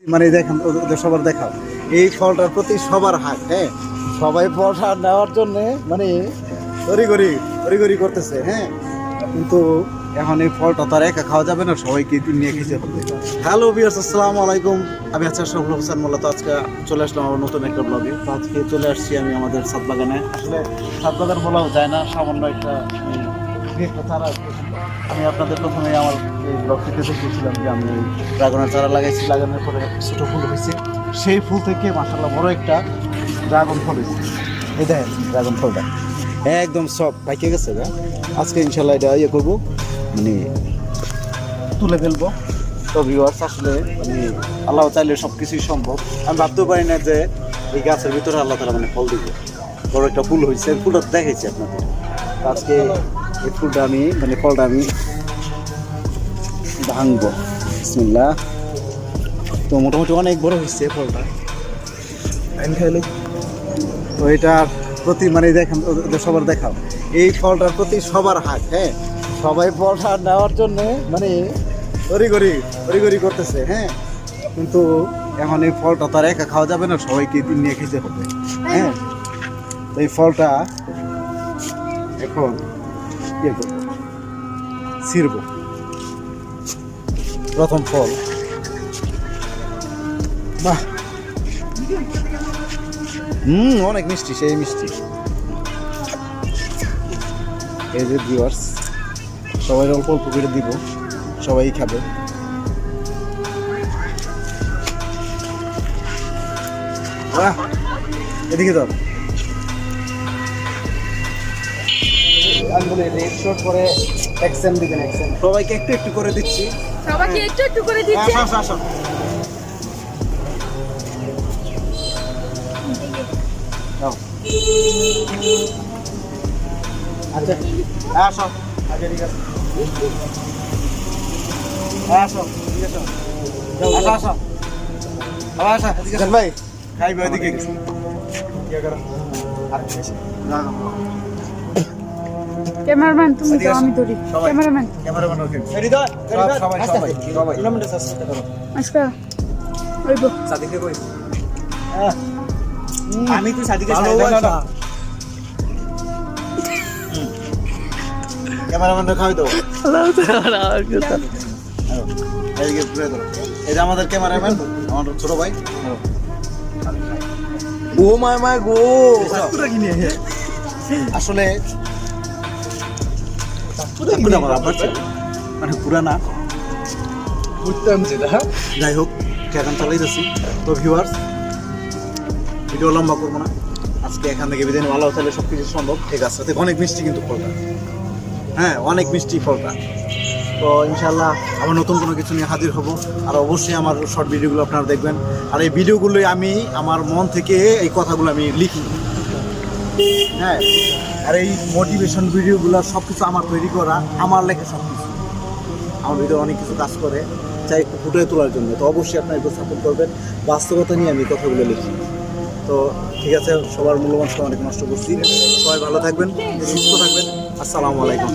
মানে দেখেন ওদের সবার দেখাও এই ফলটার প্রতি সবার হাত। হ্যাঁ, সবাই ফলটা নেওয়ার জন্য মানে তড়িঘড়ি করতেছে। হ্যাঁ, কিন্তু এখন এই ফলটা তো আর একা খাওয়া যাবে না, সবাইকে নিয়ে খেতে হবে। হ্যালো ভিউয়ার্স, আসসালামু আলাইকুম। আমি আছি আশরাফুল হোসেন মোল্লা। তো আজকে চলে আসলাম আমার নতুন একটা ব্লগে। তো আজকে চলে আসছি আমি আমাদের ছাদ বাগানে। আসলে ছাদ বাগান বলাও যায় না, সামান্য একটা চারা। আমি আপনাদের প্রথমে আমার এই ব্লগ থেকে দেখেছিলাম যে আমি ড্রাগনের চারা লাগাইছি, লাগানোর পরে ছোটো ফুল হয়েছে। সেই ফুল থেকে মাশাআল্লাহ বড় একটা ড্রাগন ফল হয়েছে। এই দেখেন ড্রাগন ফলটা একদম সব পাইকে গেছে। আজকে ইনশাল্লাহ এটা ইয়ে করবো, মানে তুলে ফেলবো। তো ভিউয়ার্স, আসলে মানে আল্লাহ চাইলে সব কিছুই সম্ভব। আমি ভাবতেও পারি না যে এই গাছের ভিতরে আল্লাহ তাআলা মানে ফল দিবে। বড় একটা ফুল হয়েছে, ফুলটা দেখাইছি আপনাদের। আজকে এই ফুলটা আমি মানে ফলটা আমি ভাঙবো। বিসমিল্লাহ। তো মোটামুটি অনেক বড় হয়েছে ফলটা। খাইলে তো এটার প্রতি মানে দেখেন ওদের সবার দেখাও এই ফলটার প্রতি সবার হাত। হ্যাঁ, সবাই ফলটা নেওয়ার জন্য মানে তড়িঘড়ি করতেছে। হ্যাঁ, কিন্তু এখন এই ফলটা তো আর একা খাওয়া যাবে না, সবাইকে নিয়ে খেতে হবে। হ্যাঁ, তো এই ফলটা এখন ইয়ে করবো, ছিঁড়বো। প্রথম ফল, বাহ, অনেক মিষ্টি, সেই মিষ্টি। এই যে ভিউয়ার্স, সবাই অল্প অল্প করে দিব, সবাই খাবে। বাহ, এদিকে দাও। পরে দিবেন, সবাইকে একটু একটু করে দিচ্ছি। সবাইকে একটু একটু করে দিচ্ছি। আসো আসো। আচ্ছা আসো, আচ্ছা ঠিক আছে। আসো, ঠিক আছে। আসো আসো, আসো এদিকে ভাই, খাইবে ওইদিকে। কি করো? না না, ক্যামেরাম্যান তুমি তো, আমি ধরি। ক্যামেরাম্যান ওকে। রেডি দাও, সবাই কিলোমিটার চেষ্টা করো। আজকে ওইবো সাদিকে কই? আমি তো সাদিকে ক্যামেরাম্যানটা খাওয়াই দাও। এইদিকে ঘুরে দাও। এটা আমাদের ক্যামেরাম্যান, আমার ছোট ভাই। ও মাই গো, আসলে মানে পুরানা বুঝতাম যেটা। যাই হোক, এখন চালাইতেছি। তো ভিউয়ার্স, ভিডিও লম্বা করবো না, আজকে এখান থেকে বিদায়। ভালো তাহলে সব কিছু সম্ভব। ঠিক আছে, অনেক মিষ্টি কিন্তু ফলটা। হ্যাঁ, অনেক মিষ্টি ফলটা। তো ইনশাল্লাহ আবার নতুন কোনো কিছু নিয়ে হাজির হব। আর অবশ্যই আমার শর্ট ভিডিওগুলো আপনারা দেখবেন। আর এই ভিডিওগুলোই আমি আমার মন থেকে এই কথাগুলো আমি লিখি। হ্যাঁ, আর এই মোটিভেশন ভিডিওগুলো সব কিছু আমার তৈরি করা, আমার লেখা সব কিছু। আমার ভিডিও অনেক কিছু কাজ করে, চাই একটু ফুটিয়ে তোলার জন্য। তো অবশ্যই আপনারা একটু সাপোর্ট করবেন। বাস্তবতা নিয়ে আমি কথাগুলো লিখি। তো ঠিক আছে, সবার মূল্যবান সময় অনেক নষ্ট করছি। সবাই ভালো থাকবেন, সুস্থ থাকবেন। আসসালামু আলাইকুম।